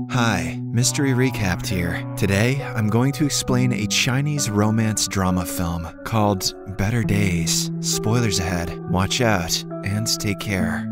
Hi, Mystery Recapped here. Today, I'm going to explain a Chinese romance drama film called Better Days. Spoilers ahead, watch out, and take care.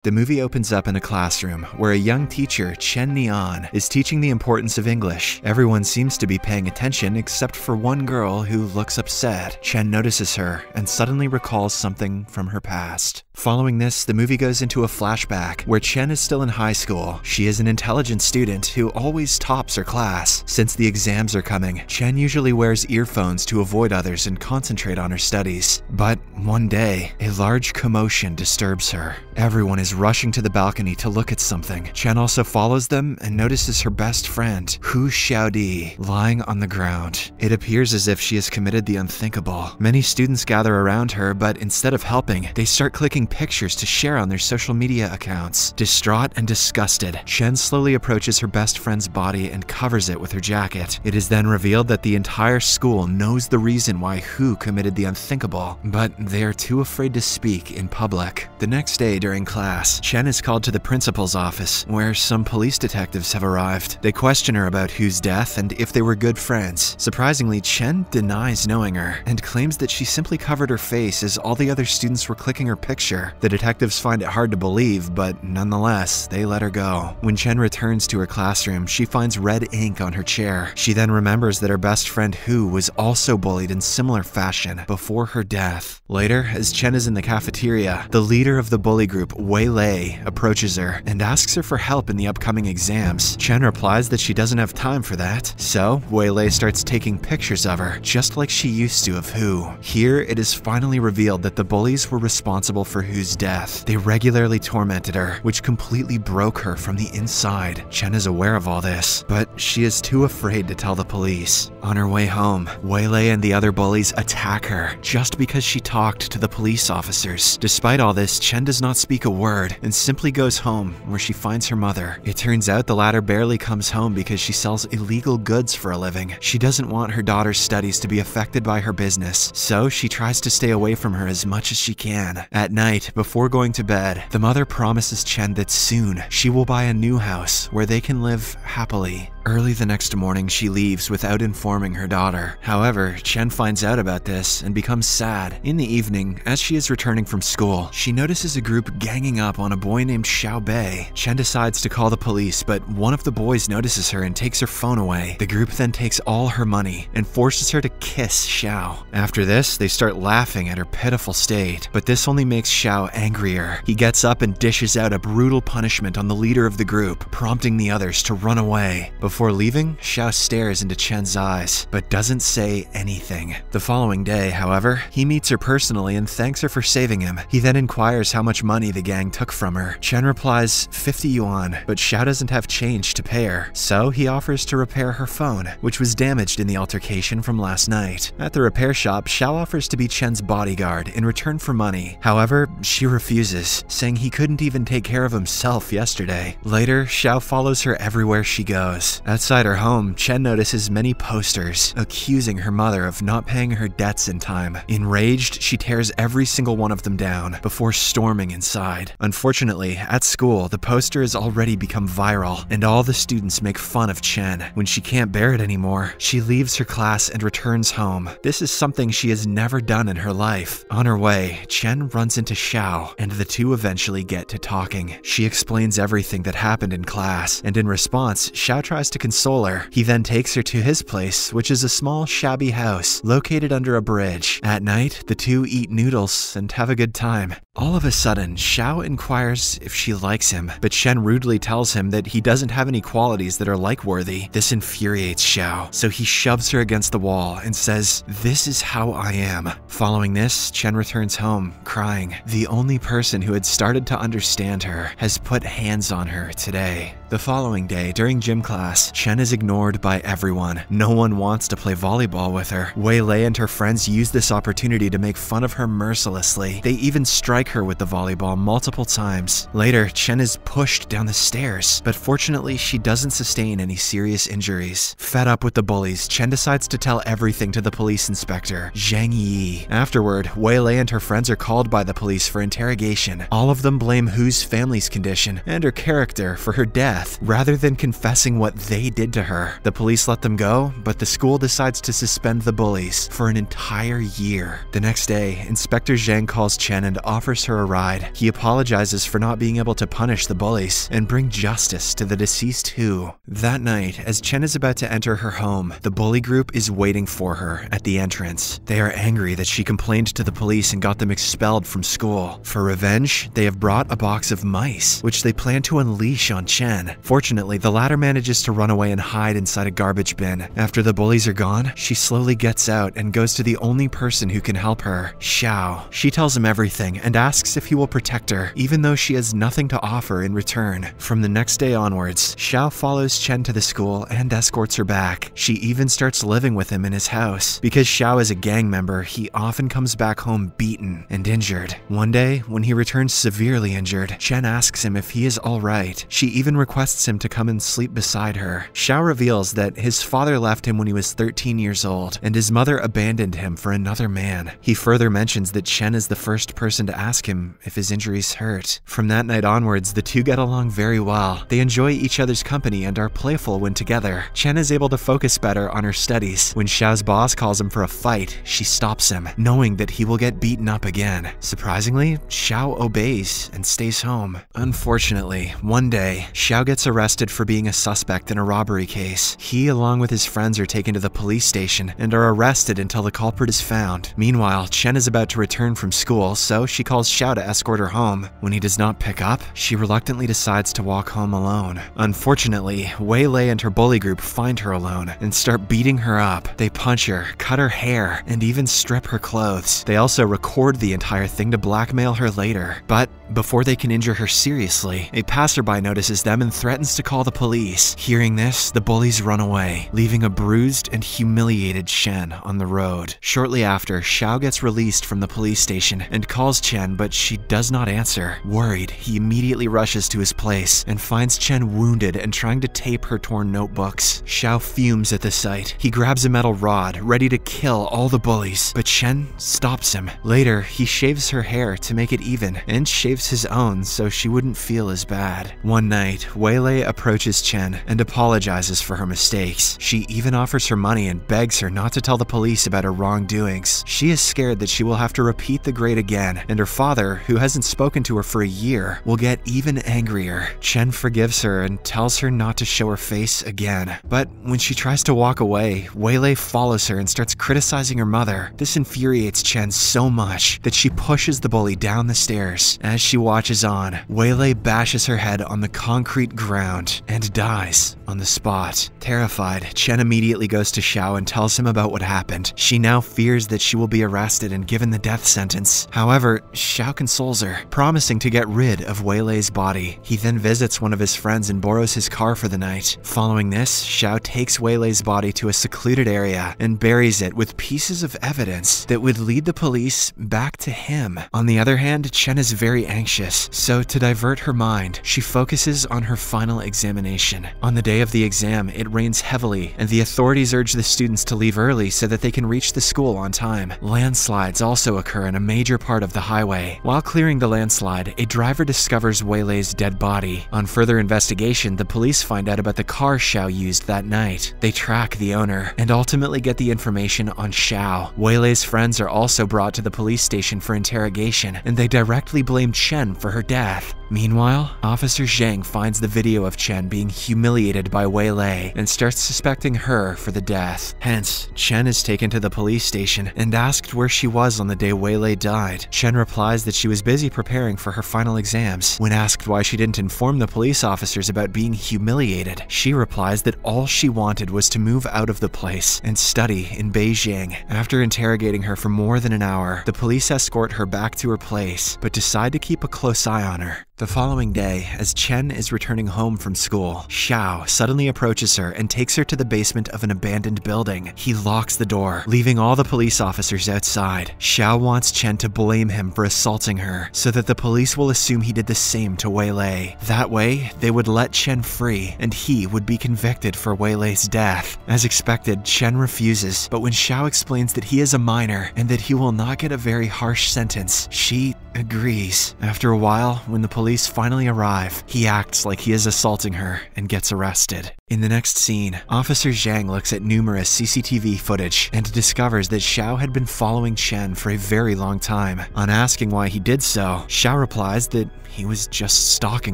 The movie opens up in a classroom where a young teacher, Chen Nian, is teaching the importance of English. Everyone seems to be paying attention except for one girl who looks upset. Chen notices her and suddenly recalls something from her past. Following this, the movie goes into a flashback where Chen is still in high school. She is an intelligent student who always tops her class. Since the exams are coming, Chen usually wears earphones to avoid others and concentrate on her studies. But one day, a large commotion disturbs her. Everyone is rushing to the balcony to look at something. Chen also follows them and notices her best friend, Hu Xiaodi, lying on the ground. It appears as if she has committed the unthinkable. Many students gather around her, but instead of helping, they start clicking pictures to share on their social media accounts. Distraught and disgusted, Chen slowly approaches her best friend's body and covers it with her jacket. It is then revealed that the entire school knows the reason why Hu committed the unthinkable, but they are too afraid to speak in public. The next day during class, Chen is called to the principal's office, where some police detectives have arrived. They question her about Hu's death and if they were good friends. Surprisingly, Chen denies knowing her and claims that she simply covered her face as all the other students were clicking her picture. The detectives find it hard to believe, but nonetheless, they let her go. When Chen returns to her classroom, she finds red ink on her chair. She then remembers that her best friend Hu was also bullied in similar fashion before her death. Later, as Chen is in the cafeteria, the leader of the bully group, BuIIies, approaches her and asks her for help in the upcoming exams. Chen replies that she doesn't have time for that, so BuIIies starts taking pictures of her, just like she used to of Hu. Here, it is finally revealed that the bullies were responsible for Hu's death. They regularly tormented her, which completely broke her from the inside. Chen is aware of all this, but she is too afraid to tell the police. On her way home, BuIIies and the other bullies attack her, just because she talked to the police officers. Despite all this, Chen does not speak a word and simply goes home, where she finds her mother. It turns out the latter barely comes home because she sells illegal goods for a living. She doesn't want her daughter's studies to be affected by her business, so she tries to stay away from her as much as she can. At night, before going to bed, the mother promises Chen that soon she will buy a new house where they can live happily. Early the next morning, she leaves without informing her daughter. However, Chen finds out about this and becomes sad. In the evening, as she is returning from school, she notices a group ganging up on a boy named Xiao Bei. Chen decides to call the police, but one of the boys notices her and takes her phone away. The group then takes all her money and forces her to kiss Xiao. After this, they start laughing at her pitiful state, but this only makes Xiao angrier. He gets up and dishes out a brutal punishment on the leader of the group, prompting the others to run away. Before leaving, Xiao stares into Chen's eyes, but doesn't say anything. The following day, however, he meets her personally and thanks her for saving him. He then inquires how much money the gang took from her. Chen replies 50 yuan, but Xiao doesn't have change to pay her, so he offers to repair her phone, which was damaged in the altercation from last night. At the repair shop, Xiao offers to be Chen's bodyguard in return for money. However, she refuses, saying he couldn't even take care of himself yesterday. Later, Xiao follows her everywhere she goes. Outside her home, Chen notices many posters accusing her mother of not paying her debts in time. Enraged, she tears every single one of them down before storming inside. Unfortunately, at school, the poster has already become viral, and all the students make fun of Chen. When she can't bear it anymore, she leaves her class and returns home. This is something she has never done in her life. On her way, Chen runs into Xiao, and the two eventually get to talking. She explains everything that happened in class, and in response, Xiao tries to console her. He then takes her to his place, which is a small, shabby house located under a bridge. At night, the two eat noodles and have a good time. All of a sudden, Xiao inquires if she likes him, but Chen rudely tells him that he doesn't have any qualities that are like-worthy. This infuriates Xiao, so he shoves her against the wall and says, "This is how I am." Following this, Chen returns home, crying. The only person who had started to understand her has put hands on her today. The following day, during gym class, Chen is ignored by everyone. No one wants to play volleyball with her. BuIIies and her friends use this opportunity to make fun of her mercilessly. They even strike her with the volleyball multiple times. Later, Chen is pushed down the stairs, but fortunately she doesn't sustain any serious injuries. Fed up with the bullies, Chen decides to tell everything to the police inspector, Zhang Yi. Afterward, BuIIies and her friends are called by the police for interrogation. All of them blame Hu's family's condition and her character for her death, rather than confessing what they did to her. The police let them go, but the school decides to suspend the bullies for an entire year. The next day, Inspector Zhang calls Chen and offers her a ride. He apologizes for not being able to punish the bullies and bring justice to the deceased Hu. That night, as Chen is about to enter her home, the bully group is waiting for her at the entrance. They are angry that she complained to the police and got them expelled from school. For revenge, they have brought a box of mice, which they plan to unleash on Chen. Fortunately, the latter manages to run away and hide inside a garbage bin. After the bullies are gone, she slowly gets out and goes to the only person who can help her, Xiao. She tells him everything and asks if he will protect her, even though she has nothing to offer in return. From the next day onwards, Xiao follows Chen to the school and escorts her back. She even starts living with him in his house. Because Xiao is a gang member, he often comes back home beaten and injured. One day, when he returns severely injured, Chen asks him if he is alright. She even requests him to come and sleep beside her. Xiao reveals that his father left him when he was 13 years old, and his mother abandoned him for another man. He further mentions that Chen is the first person to ask him if his injuries hurt. From that night onwards, the two get along very well. They enjoy each other's company and are playful when together. Chen is able to focus better on her studies. When Xiao's boss calls him for a fight, she stops him, knowing that he will get beaten up again. Surprisingly, Xiao obeys and stays home. Unfortunately, one day, Xiao gets arrested for being a suspect in a robbery case. He, along with his friends, are taken to the police station and are arrested until the culprit is found. Meanwhile, Chen is about to return from school, so she calls Xiao to escort her home. When he does not pick up, she reluctantly decides to walk home alone. Unfortunately, BuIIies and her bully group find her alone and start beating her up. They punch her, cut her hair, and even strip her clothes. They also record the entire thing to blackmail her later. But before they can injure her seriously, a passerby notices them and threatens to call the police. Hearing this, the bullies run away, leaving a bruised and humiliated Chen on the road. Shortly after, Xiao gets released from the police station and calls Chen, but she does not answer. Worried, he immediately rushes to his place and finds Chen wounded and trying to tape her torn notebooks. Xiao fumes at the sight. He grabs a metal rod, ready to kill all the bullies, but Chen stops him. Later, he shaves her hair to make it even and shaves his own so she wouldn't feel as bad. One night, BuIIies approaches Chen and apologizes for her mistakes. She even offers her money and begs her not to tell the police about her wrongdoings. She is scared that she will have to repeat the grade again, and her father, who hasn't spoken to her for a year, will get even angrier. Chen forgives her and tells her not to show her face again. But when she tries to walk away, BuIIies follows her and starts criticizing her mother. This infuriates Chen so much that she pushes the bully down the stairs. As she watches on, BuIIies bashes her head on the concrete ground and dies on the spot. Terrified, Chen immediately goes to Xiao and tells him about what happened. She now fears that she will be arrested and given the death sentence. However, Xiao consoles her, promising to get rid of BuIIies' body. He then visits one of his friends and borrows his car for the night. Following this, Xiao takes BuIIies' body to a secluded area and buries it with pieces of evidence that would lead the police back to him. On the other hand, Chen is very anxious, so to divert her mind, she focuses on her final examination. On the day of the exam, it rains heavily, and the authorities urge the students to leave early so that they can reach the school on time. Landslides also occur in a major part of the highway. While clearing the landslide, a driver discovers BuIIies' dead body. On further investigation, the police find out about the car Xiao used that night. They track the owner, and ultimately get the information on Xiao. BuIIies' friends are also brought to the police station for interrogation, and they directly blame Chen for her death. Meanwhile, Officer Zhang finds the video of Chen being humiliated by BuIIies and starts suspecting her for the death. Hence, Chen is taken to the police station and asked where she was on the day BuIIies died. Chen replies that she was busy preparing for her final exams. When asked why she didn't inform the police officers about being humiliated, she replies that all she wanted was to move out of the place and study in Beijing. After interrogating her for more than an hour, the police escort her back to her place, but decide to keep a close eye on her. The following day, as Chen is returning home from school, Xiao suddenly approaches her and takes her to the basement of an abandoned building. He locks the door, leaving all the police officers outside. Xiao wants Chen to blame him for assaulting her, so that the police will assume he did the same to Weilei. That way, they would let Chen free, and he would be convicted for Weilei's death. As expected, Chen refuses, but when Xiao explains that he is a minor and that he will not get a very harsh sentence, she agrees. After a while, when the police finally arrive, he acts like he is assaulting her and gets arrested. In the next scene, Officer Zhang looks at numerous CCTV footage and discovers that Xiao had been following Chen for a very long time. On asking why he did so, Xiao replies that he was just stalking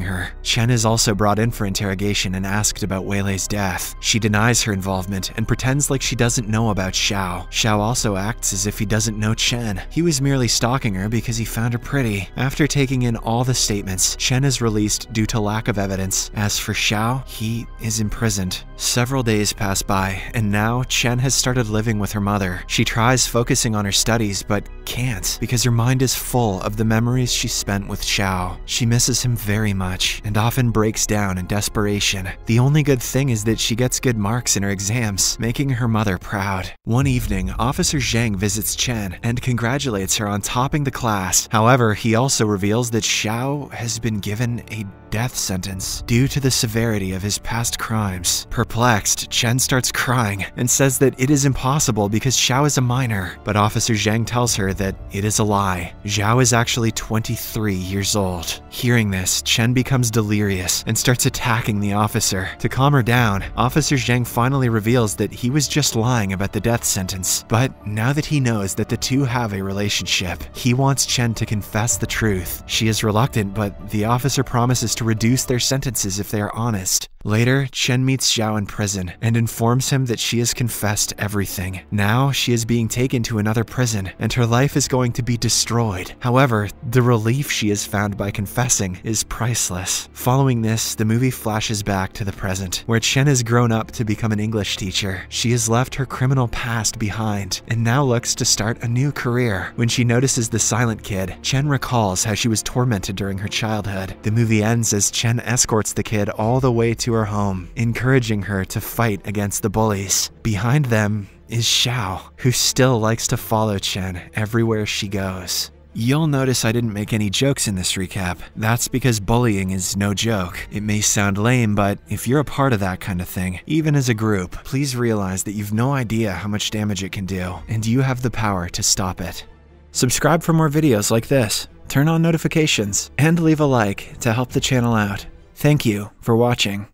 her. Chen is also brought in for interrogation and asked about Weilei's death. She denies her involvement and pretends like she doesn't know about Xiao. Xiao also acts as if he doesn't know Chen. He was merely stalking her because he found her pretty. After taking in all the statements, Chen is released due to lack of evidence. As for Xiao, he is imprisoned. Several days pass by, and now Chen has started living with her mother. She tries focusing on her studies, but can't because her mind is full of the memories she spent with Xiao. She misses him very much and often breaks down in desperation. The only good thing is that she gets good marks in her exams, making her mother proud. One evening, Officer Zhang visits Chen and congratulates her on topping the class. However, he also reveals that Xiao has been given a death sentence due to the severity of his past crimes. Perplexed, Chen starts crying and says that it is impossible because Xiao is a minor, but Officer Zhang tells her that it is a lie. Xiao is actually 23 years old. Hearing this, Chen becomes delirious and starts attacking the officer. To calm her down, Officer Zhang finally reveals that he was just lying about the death sentence. But now that he knows that the two have a relationship, he wants Chen to confess the truth. She is reluctant, but the officer promises to reduce their sentences if they are honest. Later, Chen meets Xiao in prison and informs him that she has confessed everything. Now, she is being taken to another prison, and her life is going to be destroyed. However, the relief she has found by confessing is priceless. Following this, the movie flashes back to the present, where Chen has grown up to become an English teacher. She has left her criminal past behind, and now looks to start a new career. When she notices the silent kid, Chen recalls how she was tormented during her childhood. The movie ends as Chen escorts the kid all the way to her home, encouraging her to fight against the bullies. Behind them is Xiao, who still likes to follow Chen everywhere she goes. You'll notice I didn't make any jokes in this recap. That's because bullying is no joke. It may sound lame, but if you're a part of that kind of thing, even as a group, please realize that you've no idea how much damage it can do, and you have the power to stop it. Subscribe for more videos like this, turn on notifications, and leave a like to help the channel out. Thank you for watching.